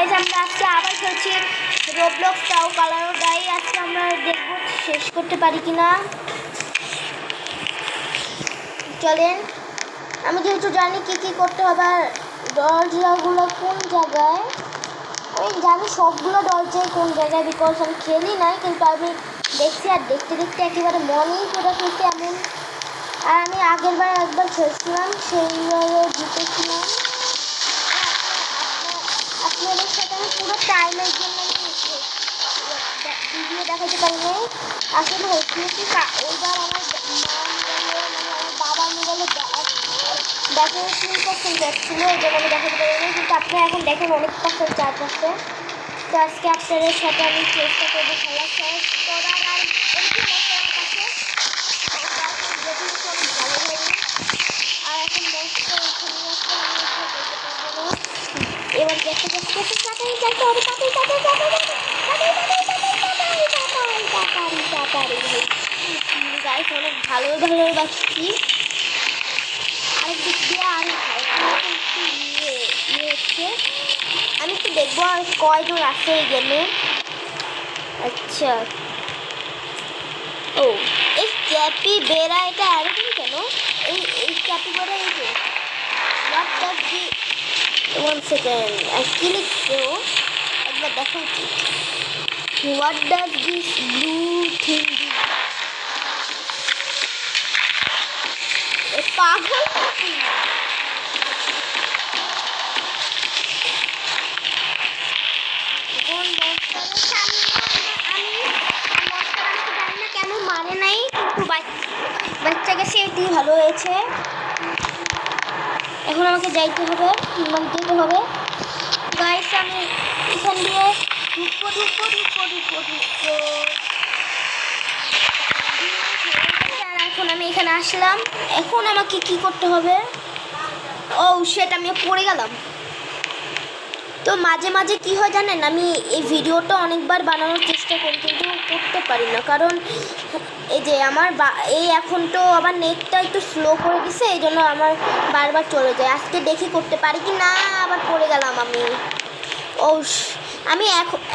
Guys আমরা আজকে আবার খেলছি রোবলক্স তাও কালার গাই। আজকে আমরা দেখবো শেষ করতে পারি কিনা। চলেন, আমি যেহেতু জানি কি কি করতে হবে আর দরজাগুলো কোন জায়গায়, আমি জানি সবগুলো দরজায় কোন জায়গায়, বিকজ আমি খেলি নাই, কিন্তু আমি দেখছি আর দেখতে দেখতে একেবারে মনেই করে ফেলছি এমন। আর আমি আগের বার একবার খেলছিলাম, সেইভাবে জিতেছিলাম। আপনাদের সাথে আমি পুরো টাইমের জন্য ভিডিও দেখাতে পারি নাই। আসলে হচ্ছিল কি, ওইবার আমার বাবা মোবাইলে দেখা যাচ্ছিল, ওই জন্য আমি দেখাতে পারি নাই। কিন্তু আপনারা এখন দেখেন অনেক পার্সেন্ট চার্জ আছে। তো আজকে আপনাদের সাথে আমি চেষ্টা করবো খেলা শেষ করার। আর এরকম আমার কাছে ভালো লাগে। আর এখন এবার দেখতে দেখতে তাড়াতাড়ি যাইতে হবে, গাইস অনেক ভালোই বাঁচছি। আরেক দিক দিয়ে আর একটু ইয়ে হচ্ছে, আমি একটু দেখবো আর কয়জন আছে এই গেমে। আচ্ছা, ও এই ক্যাপি বেড়া, এটা এরকম কেন? এই ক্যাপি বেড়া, এই যে হোয়াট ডাজ দি, 1 সেকেন্ড কি লিখছে ও একবার দেখা উচিত। What does this blue thing do? পাগল নাকি? কোন মনস্টারের সামনে আমি মনস্টার আসতে জানি না কেন মানে নাই, কিন্তু বাচ্চা গেছে, এটি ভালো হয়েছে। এখন আমাকে যাইতে হবে, যেতে হবে গাইস। আমি এখান দিয়ে ঢুকবো। এখন আমি এখানে আসলাম, এখন আমাকে কি করতে হবে? ও সেটা আমি পড়ে গেলাম। তো মাঝে মাঝে কি হয় জানেন, আমি এই ভিডিওটা অনেকবার বানানোর চেষ্টা করি কিন্তু করতে পারি না, কারণ এই যে আমার এই এখন তো আবার নেটটা একটু স্লো করে দিছে, এই জন্য আমার বারবার চলে যায়। আজকে দেখি করতে পারি কি না, আবার পড়ে গেলাম আমি। ও আমি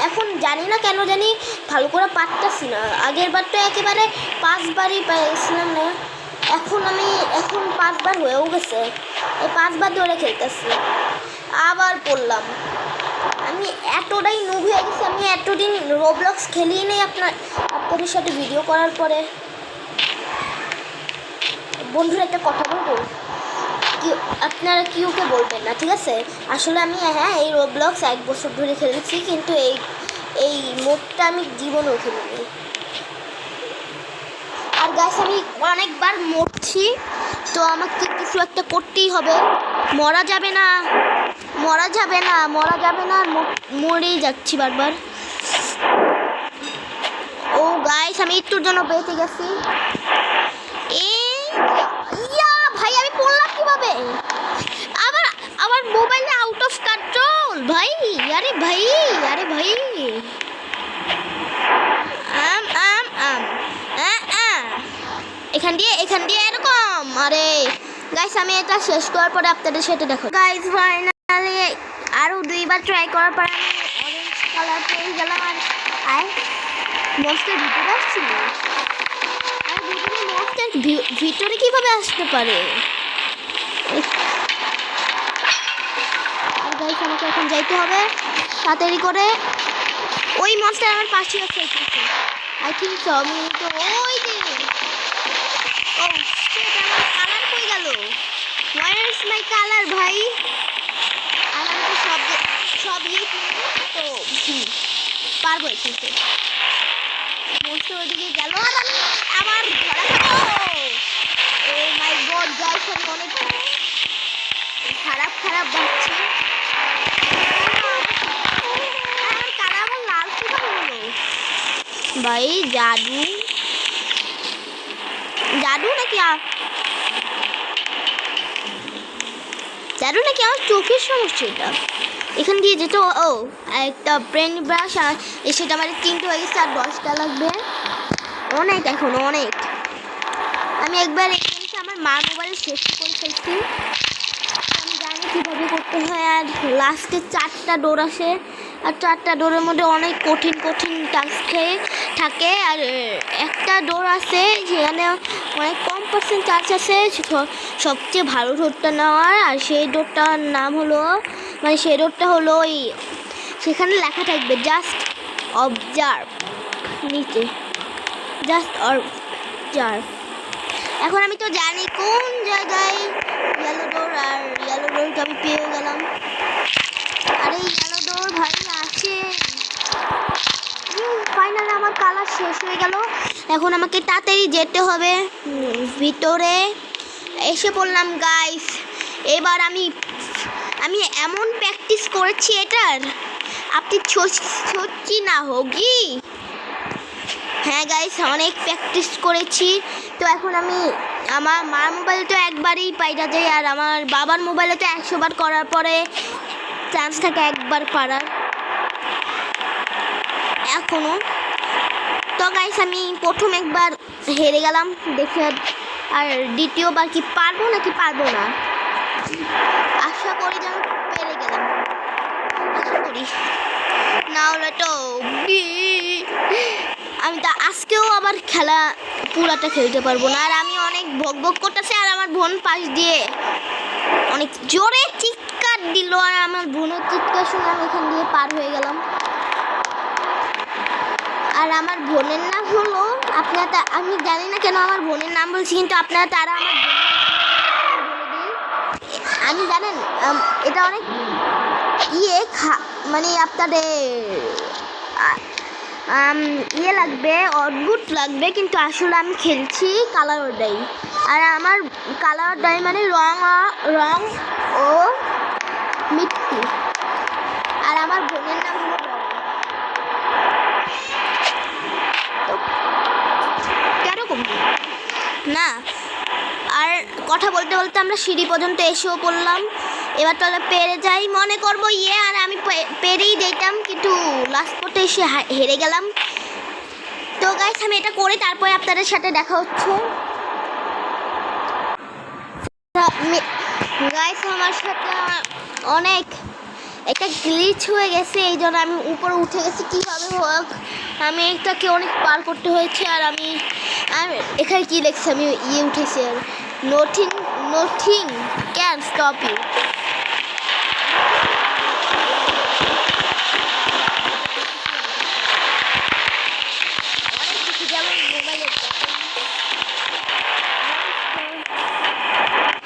এখন জানি না কেন জানি ভালো করে পারতেছি না। আগের বার তো একেবারে 5 বারই পাইছিলাম না, এখন 5 বার হয়েও গেছে। এই 5 বার ধরে খেলতেছি, আবার পড়লাম। আমি এতটাই নুব হয়ে গেছি, আমি এতদিন রোবলক্স খেলিই নেই আপনাদের সাথে ভিডিও করার পরে। বন্ধুরা একটা কথা বলবো, আপনারা কেউকে বলবেন না, ঠিক আছে? আসলে আমি এই রোবলক্স 1 বছর ধরে খেলেছি, কিন্তু এই মোডটা আমি জীবনেও খেলিনি। আর গাইস আমি অনেকবার মরছি, তো আমাকে কিছু একটা করতেই হবে। মরা যাবে না, মরেই যাচ্ছি বারবার। ও গাইস আমি একটুর জন্য বেঁচে গেছি। ভাই আমি পড়লাম কিভাবে? আবার মোবাইলে আউট অফ কন্ট্রোল ভাই। আরে ভাই এখান দিয়ে এরকম। আরে গাইস আমি এটা শেষ করার পরে আপনাদের সাথে দেখো। গাইস ফাইনালি আরো 2 বার ট্রাই করার পরে আমি অরেঞ্জ কালার পেয়ে গেলাম। আর মনস্টার ভিতরে আসছিল, আর মনস্টার ভিতরে কিভাবে আসতে পারে? আর গাইস আমাকে এখন যাইতে হবে তাড়াতাড়ি করে। ওই মনস্টার আমার পাশে আছে, আই থিঙ্ক সো। আমি তো ওই যে ও শিট, আমার কালার কই গেল? হোয়ার ইজ মাই কালার ভাই? আর আমি তো সব ইয়ে তো পারবো খেলতে। মনস্টার ওইদিকে গেল আর আমি আবার ধরা খাবো। ও মাই গড গাইস, আমি অনেক খারাপ বাচ্চা। আমার কালার আমার লাল কিভাবে হলো ভাই? জাদু নাকি আমার চোখের সমস্যা। এটা এখান দিয়ে যেতে, ও একটা ব্রেন ব্রাশ, আর সেটা আমার 3টে হয়ে গেছে, আর 10টা লাগবে। অনেক আমি একবার আমার মার মোবাইল শেষ করে ফেলছি, আমি জানি কীভাবে করতে হয়। আর লাস্টে 4টা ডোর আসে, আর 4টা ডোরের মধ্যে অনেক কঠিন কঠিন টাস্ক থাকে। আর একটা ডোর আছে যেখানে অনেক কম পার্সেন্ট চান্স আছে সবচেয়ে ভালো ডোরটা নেওয়ার। আর সেই ডোরটার নাম হলো, মানে সেই ডোরটা হলো ওই, সেখানে লেখা থাকবে জাস্ট অবজার্ভ, নিচে জাস্ট অবজার্ভ। এখন আমি তো জানি কোন জায়গায় ইয়েলো ডোর, আর ইয়েলো ডোরটা আমি পেয়ে গেলাম। আরে ইয়েলো ডোর ভাই আছে। ফাইনালি আমার কালার শেষ হয়ে গেল। এখন আমাকে তাড়াতাড়ি যেতে হবে ভিতরে। এসে পড়লাম গাইস। এবার আমি এমন প্র্যাকটিস করেছি এটার, আপনি সত্যি না হোগি। হ্যাঁ গাইস, অনেক প্র্যাকটিস করেছি। তো এখন আমি আমার মার মোবাইলে তো একবারই পাইরা যায়, আর আমার বাবার মোবাইলে তো 100 বার করার পরে চান্স থাকে একবার পারার এখনো। তো গাইস আমি প্রথম একবার হেরে গেলাম দেখে, আর দ্বিতীয়বার কি পারবো নাকি পারবো না, আশা করি যেন পেরে গেলাম, আশা করি। না হলে তো আমি তো আজকেও আবার খেলা পুরাটা খেলতে পারবো না। আর আমি অনেক ভোগ করতেছি, আর আমার বোন পাশ দিয়ে অনেক জোরে চিৎকার দিল, আর আমার বোনের চিৎকার শুনে আমি এখান দিয়ে পার হয়ে গেলাম। আর আমার বোনের নাম হলো, আপনারা, আমি জানি না কেন আমার বোনের নাম বলছি, কিন্তু আপনারা তারা আমার আমি জানেন এটা অনেক মানে আপনাদের লাগবে, অদ্ভুত লাগবে, কিন্তু আসলে আমি খেলছি কালার ডাই। আর আমার কালার ডাই মানে রং ও মিট্টি। আর আমার বোনের নাম হলো কেরকম না। আর কথা বলতে বলতে আমরা সিঁড়ি পর্যন্ত এসেও পড়লাম। এবার তাহলে পেরে যাই মনে করবো আর আমি পেরেই দিতাম, কিন্তু লাস্ট পর্যন্ত এসে হেরে গেলাম। তো গাইস আমি এটা করে তারপরে আপনাদের সাথে দেখা হচ্ছে। গাইস আমার সাথে অনেক একটা গ্লিচ হয়ে গেছে, এই জন্য আমি উপরে উঠে গেছি। কীভাবে হোক আমি এটাকে অনেক পার করতে হয়েছে। আর আমি এখানে কী লিখছি, আমি উঠেছি, আর nothing can stop you.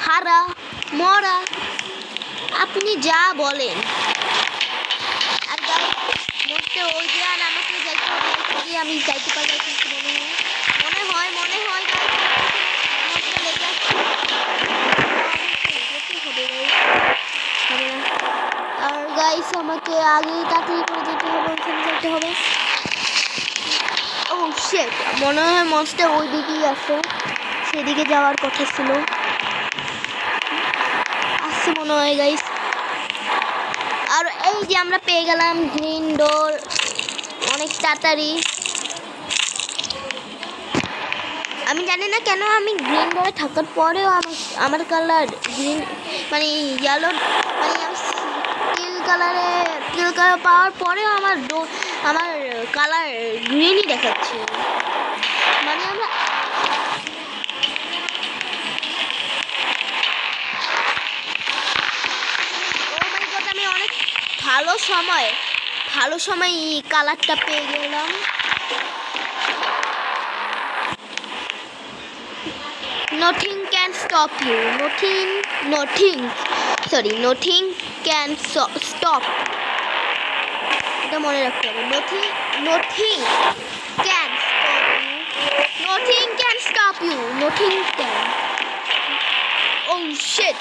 হারা মরা আপনি যা বলেন। আর ওই যে আর আমাকে যাইতে হবে, আমি যাইতে পারি মনে হয় আর গাইস আমাকে আগে তাড়াতাড়ি করে যেতে হবে, ওইখানে যেতে হবে। ও শিট, মনে হয় মনস্টার ওই দিকেই আছে, সেদিকে যাওয়ার কথা ছিল, আসছে মনে হয় গাইস। আর এই যে আমরা পেয়ে গেলাম গ্রিন ডোর অনেক তাড়াতাড়ি। আমি জানি না কেন আমি গ্রিন ডোরে থাকার পরেও আমার কালার গ্রিন, মানে ইয়েলো, মানে আমি টিল কালার পাওয়ার পরেও আমার কালার গ্রিনই দেখাচ্ছে। মানে আমরা আমি অনেক ভালো সময় কালারটা পেয়ে গেলাম। Nothing can stop you. Nothing can stop. এটা মনে রাখতে হবে। Nothing can stop you. Nothing can stop you. Nothing can. Oh shit.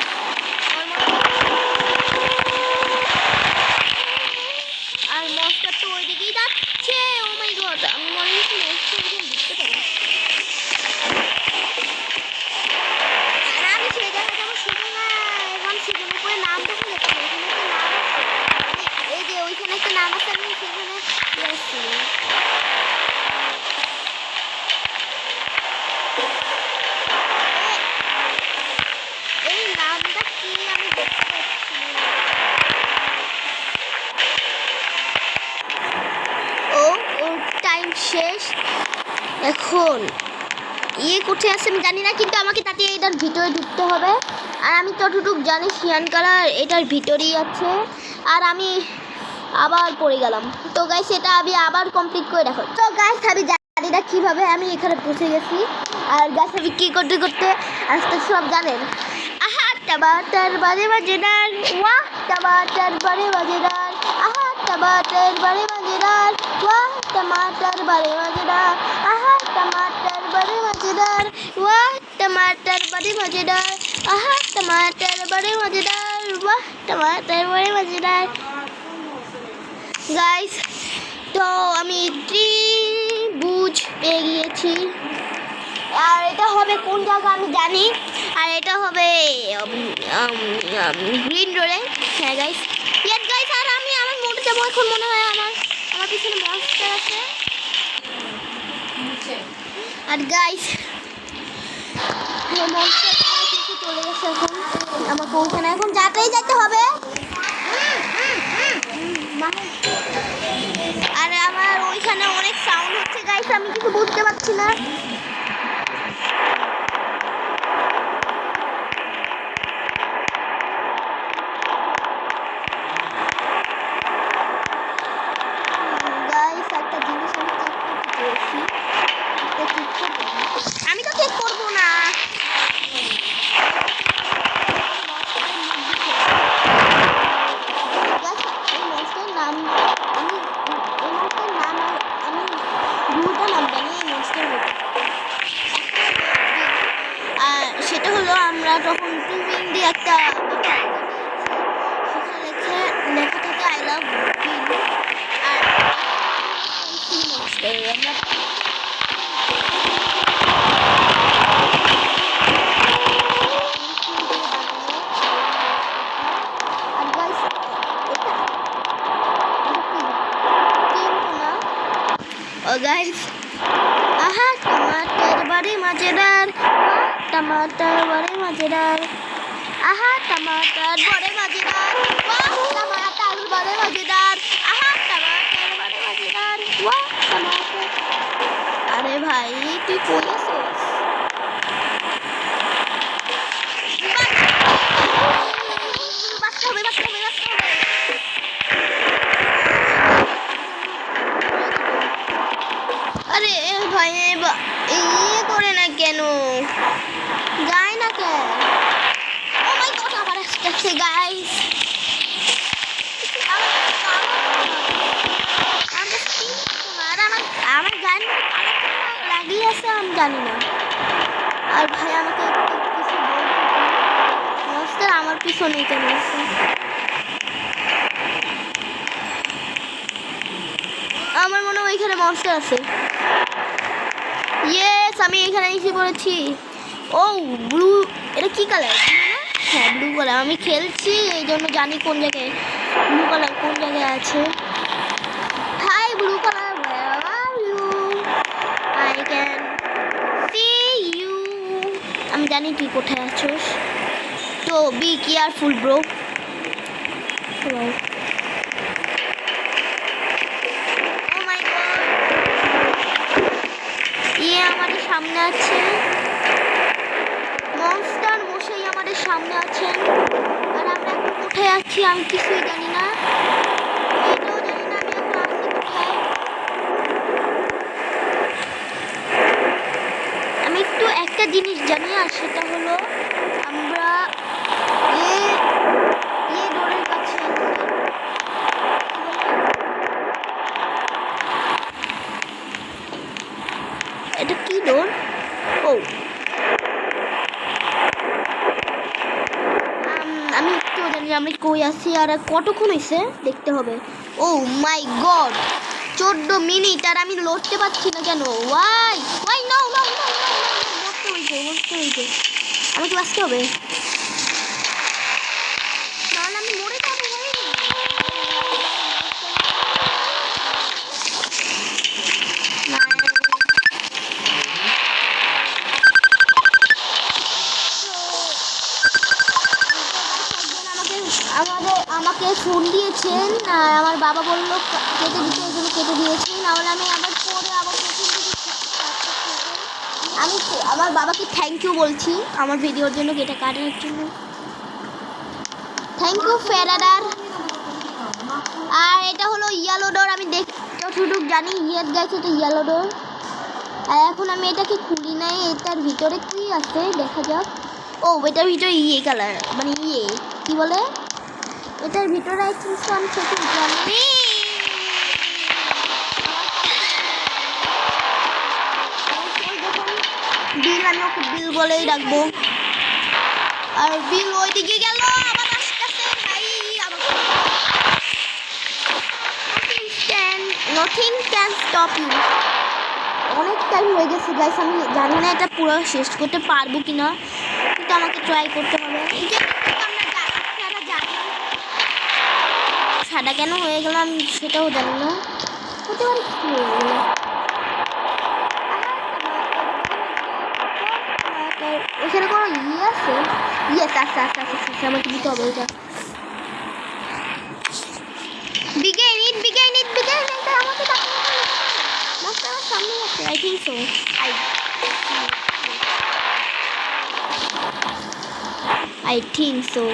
আর মনস্টার তো ওই দিকেই যাচ্ছে। Oh my god, আমি মনে হচ্ছে মনস্টার দেখতে পারি। শেষ। এখন কোথায় আছে আমি জানি না, কিন্তু আমাকে তাতে এটার ভিতরে ঢুকতে হবে। আর আমি যতটুকু জানি সিয়ান কালার এটার ভিতরেই আছে। আর আমি আবার পড়ে গেলাম। তো গাইস এটা আমি আবার কমপ্লিট করে দেখো। তো গাইস আমি জানি না কীভাবে আমি এখানে পৌঁছে গেছি। আর গাইস আমি কী করতে করতে আজকে সব জানেন। আহা टमाटर बड़े मजेदार, वाह टमाटर बड़े मजेदार, आहा टमाटर बड़े मजेदार, वाह टमाटर बड़े मजेदार, आहा टमाटर बड़े मजेदार, वाह टमाटर बड़े मजेदार, आहा टमाटर बड़े मजेदार, वाह टमाटर बड़े मजेदार। गाइस तो আমি ত্রিভুজ পেয়ে গিয়েছি। আর এটা হবে কোন জায়গা আমি জানি। আর এটা হবে গ্রিন রোডে। হ্যাঁ গাইস, ইয়েস গাইস। আর আমি আমার মোটে যাবো এখন। মনে হয় আমার পিছনে মনস্টার আছে। আর গাইস মনস্টার কিছু চলে গেছে এখন। আমাকে ওখানে এখন যেতে হবে। আর আমার ওইখানে অনেক সাউন্ড হচ্ছে গাইস, আমি কিছু বুঝতে পারছি না। আমি তো চেক করবো না। নাম আমি দুটো নাম জানি এই মনস্টার। সেটা হলো আমরা যখন টুইন দিয়ে একটা সেখানে লেখা থাকে আই লাভ আর আমরা गाइस आहा टमाटर बड़े मजेदार, टमाटर बड़े मजेदार, आहा टमाटर बड़े मजेदार, वाह टमाटर बड़े मजेदार, आहा टमाटर बड़े मजेदार, वाह टमाटर। अरे भाई तू कोई सोच अरे भाई ये करे ना केनो जाए ना के। ओ माय गॉड আবার আসছে গাইস। আমার গান লাগিয়ে আছে আমি জানি না। আর ভাই আমাকে কিছু বলতে আমার পিছনে কেন আছে। আমার মনে হয় এখানে মনস্টার আছে। ইয়েস আমি এখানে এসে পড়েছি। ও ব্লু, এটা কি কালার? হ্যাঁ ব্লু কালার। আমি খেলছি এই জন্য জানি কোন জায়গায় ব্লু কালার কোন জায়গায় আছে। Hi blue colour, where are you? I can see you. আমি জানি তুই কোথায় আছিস। তো বি কেয়ারফুল ব্রো। আমাদের সামনে আছে মনস্টার মশাই, আমাদের সামনে আছেন। আর আমরা এখন কোথায় আছি আমি কিছুই জানি না। এটাও জানি না আমি এখন আছি কোথায়। আমি একটু একটা জিনিস জানি, আর সেটা হলো আমরা ডোরের কাছে আছি। এটা কি ডোর? ও আমি একটু জানি আমি কই আছি। আর কতক্ষণ হয়েছে দেখতে হবে। ও মাই গড 14 মিনিট আর আমি লড়তে পারছি না কেন? ওয়াই নো মরতে হইবে আমাকে বাঁচতে হবে, নাহলে আমি মরে যাবো। আমাকে ফোন দিয়েছেন আর আমার বাবা বললো কেটে দিতে, ওই জন্য কেটে দিয়েছি। নাহলে আমি আবার পরে আবার আমি আমার বাবাকে থ্যাংক ইউ বলছি আমার ভিডিওর জন্য এটা কাটার জন্য। Thank you ফেরাডার। আর এটা হলো ইয়েলো ডোর, আমি যতটুকু জানি ইয়েস গাইস এটা ইয়েলো ডোর। আর এখন আমি এটাকে খুলি নাই, এটার ভিতরে কি আছে দেখা যাক। ও এটার ভিতরে ইয়ে কালার মানে ইয়ে কি বলে এটার ভিতরে আই থিংক সো আমি সঠিক জানি। বিল, আমি ওকে বিল বলেই রাখবো। আর বিল ওইদিকে গেল, আবার আসতেছে ভাই। Nothing can stop you. অনেক টাইম হয়ে গেছে গাইস, আমি জানি না এটা পুরো শেষ করতে পারবো কিনা, কিন্তু আমাকে ট্রাই করতে হবে। এই যে সাদা কেন হয়ে গেল আমি সেটাও জানি না, হতে পারে কি হয়ে গেল। ওখানে কোনো ইয়ে আছে? ইয়েস আস্তে আস্তে আস্তে আস্তে আমাকে দিতে হবে এটা। বিগেইন ইট আমাকে মাস্টার আমার সামনে আছে। I think so I think so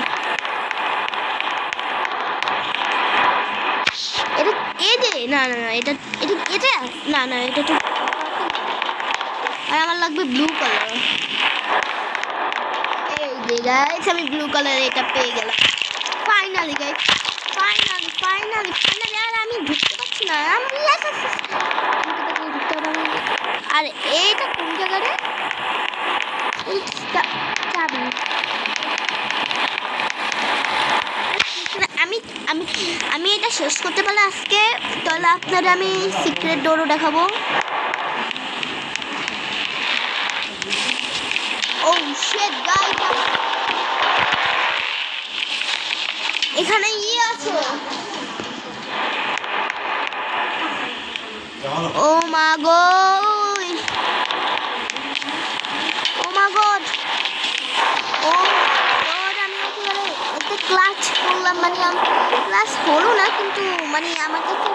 এটা এই যে না না না এটা এটা এটা না না এটা তো, আর আমার লাগবে ব্লু কালার। এই যে গাইস আমি ব্লু কালার এটা পেয়ে গেলাম finally guys, finally finally finally. আর আমি ঢুকতে পারছি না, আমি ঢুকতে পারবো। আর এইটা কোন জায়গায় চাবি? আমি আমি আমি এটা শেষ করতে পারলে আজকে, তাহলে আপনারা আমি সিক্রেট ডোরও দেখাবো। ও শিট গাইস, এখানে ইয়ে আছে। ও মা গো, ও মা গড, ও গড, আমি একেবারে একটা ক্লাচ করলাম, মানে ক্লাচ হলো না কিন্তু মানে আমার কাছে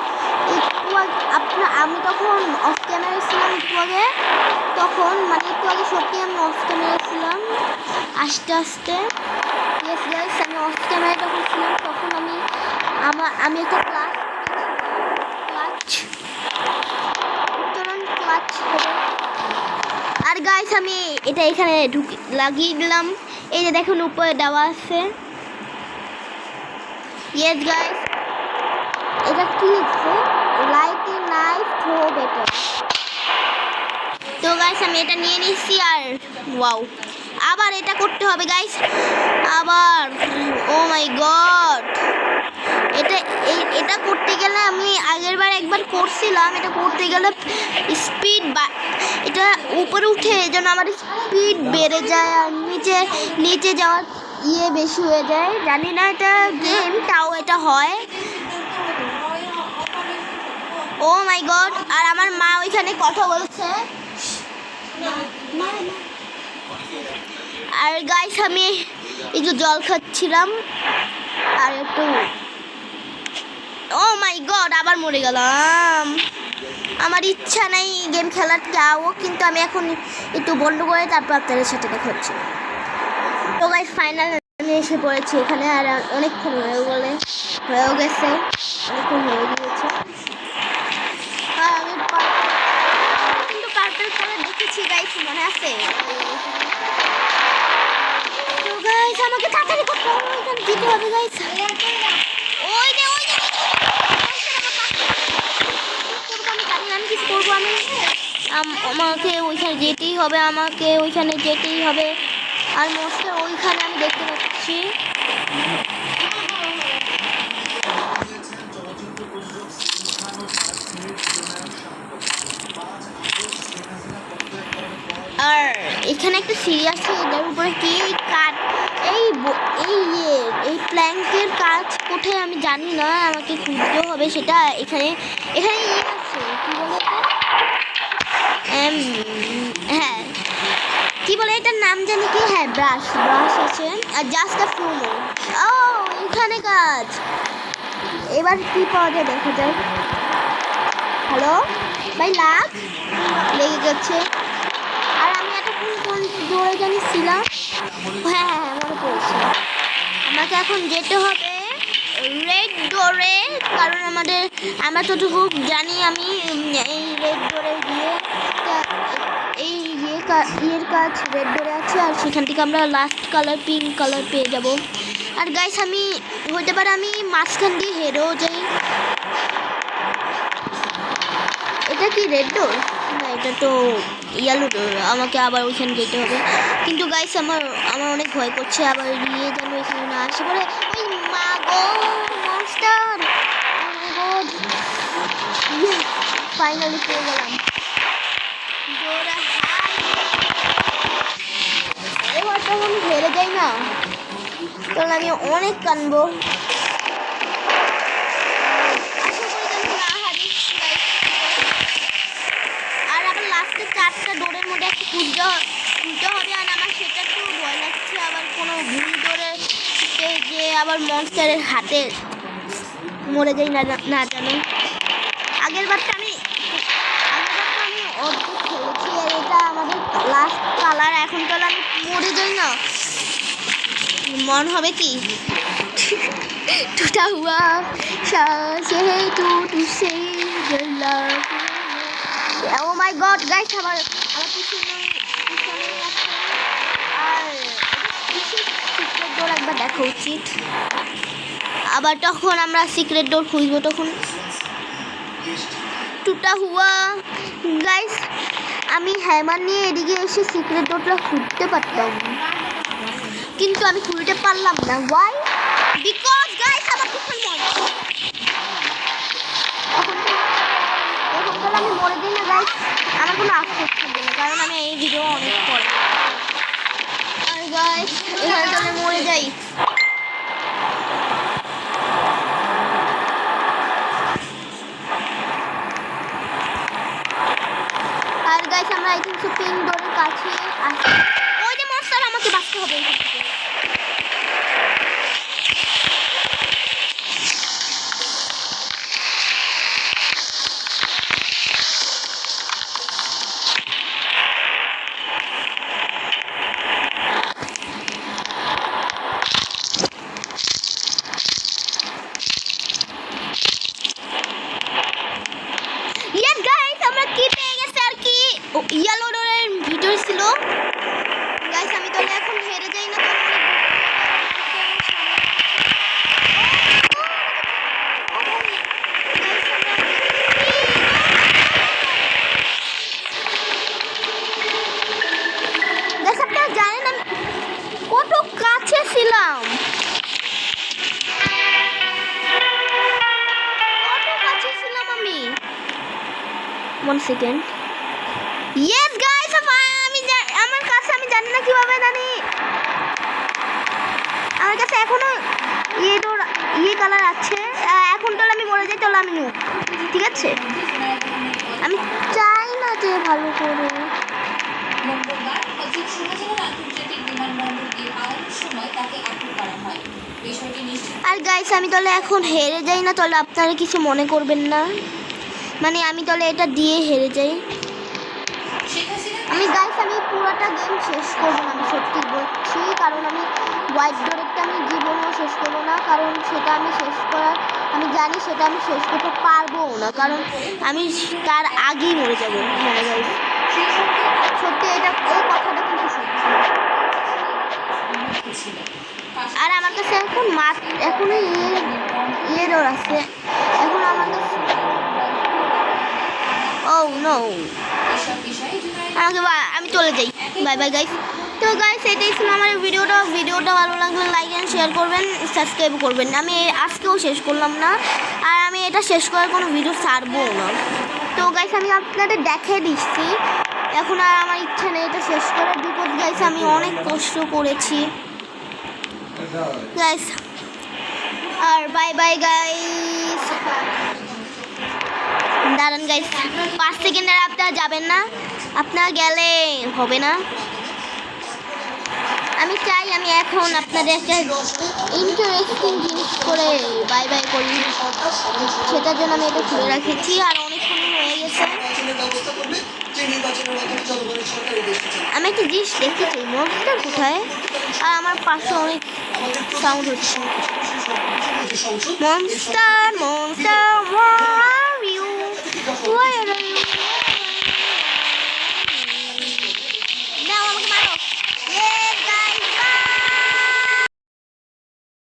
আমি তখন অফ ক্যামেরা ছিলাম একটু আগে, তখন মানে একটু আগে সত্যি আমি অফ ক্যামেরা ছিলাম আস্তে আস্তে। ইয়েস গাইস আমি অফ ক্যামেরা যখন ছিলাম তখন আমি একটা ক্লাচ হবে। আর গাইস আমি এটা এখানে লাগিয়ে দিলাম, এই যে দেখুন উপরে দেওয়া আছে। ইয়েস গাইস এটা কি লিখছে, light a knife throw better. তো গাইস আমি এটা নিয়ে নিচ্ছি। আর ওয়াও, আবার এটা করতে হবে গাইস, আবার। ও মাই গড, এটা করতে গেলে আমি আগের বার একবার করছিলাম, এটা করতে গেলে স্পিড এটা উপরে উঠে যেন আমার স্পিড বেড়ে যায় আর নিচে যাওয়ার ইয়ে বেশি হয়ে যায়। জানি না এটা গেম, তাও এটা হয়। ও মাই গড, আর আমার মা ওইখানে কথা বলছে। আর গাইস আমি একটু জল খাচ্ছিলাম আর একটু, ও মাই গড আবার মরে গেলাম। আমার ইচ্ছা নাই গেম খেলার যাও, কিন্তু আমি এখন একটু বন্ধ করে তারপর আপনাদের সাথে দেখা হচ্ছে। তো গাইস ফাইনাল আমি এসে পড়েছি এখানে, আর অনেকক্ষণ হয়েও গেছে, অনেকক্ষণ হয়ে গিয়েছে। আর আমি কিন্তু পার্পল কালার দেখেছি গাইস, মনে আছে? তো গাইস আমাকে তাড়াতাড়ি করতে হবে, এখানে দিতে হবে গাইস। ওই যে আমি কিছু করবো, আমাকে ওইখানে যেতেই হবে, আর মোস্টার ওইখানে আমি দেখতে পাচ্ছি। আর এখানে একটা সিঁড়ি আছে, এটার উপরে কি কাঠ, এই প্ল্যাঙ্কের কাজ কোথায় আমি জানি না, আমাকে খুঁজতে হবে সেটা। এখানে ইয়ে আছে কি বলে, হ্যাঁ কি বলে এটার নাম জানি কি, হ্যাঁ ব্রাশ আছে। আর জাস্ট আ ফ্লু মোর। ও এখানে কাজ, এবার কি পাওয়া যায় দেখা যায়। হ্যালো ভাই, লেগে যাচ্ছে। আর আমি ডোরে জানি ছিলাম। হ্যাঁ হ্যাঁ হ্যাঁ মনে পড়েছে। আমাকে এখন যেতে হবে রেড ডোরে, কারণ আমরা যতটুকু জানি আমি এই রেড ডোরে গিয়ে এই ইয়ের কাজ রেড ডোরে আছে, আর সেখান থেকে আমরা লাস্ট কালার পিঙ্ক কালার পেয়ে যাব। আর গাইস আমি হতে পারে আমি মাঝখান দিয়ে হেরেও যাই। এটা কি রেড ডোর? না এটা তো ইয়েলো ডোর, আমাকে আবার ওইখানে যেতে হবে। কিন্তু গাইস আমার অনেক ভয় করছে, আবার নিয়ে যেন এখানে না আসে পরে ওই মা গো মনস্টার। ফাইনালি পেয়ে গেলাম। এবার তখন হেরে যাই না, তাহলে আমি অনেক কানবো। আর আবার লাস্টে 4টা ডোরের মধ্যে একটা খুলতে হবে, আর আমার সেটা একটু ভয় লাগছে আবার কোনো ভুল ডোরে যে আবার মনস্টারের হাতে মরে যাই না জানো। আগের বারটা আমি অর্ধেক খেলেছি, আর এটা আমাদের লাস্ট কালার। এখন তো আমি মরে যাই না, মন হবে কি টুটা হুয়া সে ও মাই গড গাইস, আমার পিছনে আর সিক্রেট ডোর একবার দেখা উচিত। আবার তখন আমরা সিক্রেট ডোর খুঁজবো, তখন টুটা হুয়া গাইস। আমি হ্যামার নিয়ে এদিকে এসে সিক্রেট ডোরটা খুঁজতে পারতাম, কিন্তু আমি খুলতে পারলাম না। ওয়াই? বিকজ গাইস আমার পিছন এখন আমি মরে দিই না গাইস, আমার কোনো আফসোস থাকবে না, কারণ আমি এই ভিডিও অনেক পরে। আর গাইস এখানে তো আমি মরে যাই। আর গাইস আমরা আই থিংক সো পিঙ্ক ডোরের কাছে আসি। ওই যে মনস্টার, আমাকে বাঁচতে হবে এখান থেকে। ইয়েস গাইস আমরা কি পেয়ে গেছি, আর কি ইয়েলো ডোরের ভিডিও ছিল গাইস। আমি তাহলে এখন হেরে যাই না, গাইস আপনারা জানেন আমি কত কাছে ছিলাম, আমি 1 সেকেন্ড। ইয়েস গাইস আমার কাছে, আমি জানি না কিভাবে জানি, আমার কাছে এখনো ইয়ে কালার আছে। এখন তো আমি মরে যাই, তাহলে আমি নিউ, ঠিক আছে? আমি চাই না যে ভালো করে। আর গাইস আমি তাহলে এখন হেরে যাই না, তাহলে আপনারা কিছু মনে করবেন না, মানে আমি তাহলে এটা দিয়ে হেরে যাই। আমি গাইস আমি পুরোটা গেম শেষ করবো না, আমি সত্যি বলছি, কারণ আমি হোয়াইট ডোরেরটা আমি জীবনেও শেষ করবো না, কারণ সেটা আমি জানি সেটা আমি শেষ করতে পারবো না, কারণ আমি তার আগেই মরে যাবো। হ্যাঁ গাইস সত্যি এই কথাটা কিন্তু সত্যি। আর আমার কাছে এখন এখনো ইয়ে ডোর আছে, এখন আমার কাছে ও নো, আমি চলে যাই। Bye bye guys. তো গাইস এটাই ছিল আমার ভিডিওটা ভালো লাগলে লাইক এন্ড শেয়ার করবেন, সাবস্ক্রাইব করবেন। আমি আজকেও শেষ করলাম না, আর আমি এটা শেষ করার কোনো ভিডিও ছাড়বো না। তো গাইস আমি আপনাদের দেখিয়ে দিচ্ছি, এখন আর আমার ইচ্ছা নেই এটা শেষ করার, বিকজ গাইস আমি অনেক কষ্ট করেছি গাইস। আর বাই বাই গাইস। দাঁড়ান গাইস 5 সেকেন্ডের আপনারা যাবেন না, আপনারা গেলে হবে না। আমি চাই আমি এখন আপনাদের একটা ইন্টারেস্টিং জিনিস করে বাই বাই করি, সেটার জন্য আমি এটা খুলে রাখেছি, আর অনেকক্ষণ হয়ে গেছে। আমি একটা একটা জিনিস দেখতে চাই, মনস্টার কোথায়? আর আমার পাশে অনেক সাউন্ড হচ্ছে। Monster monster, where are you? Where are you?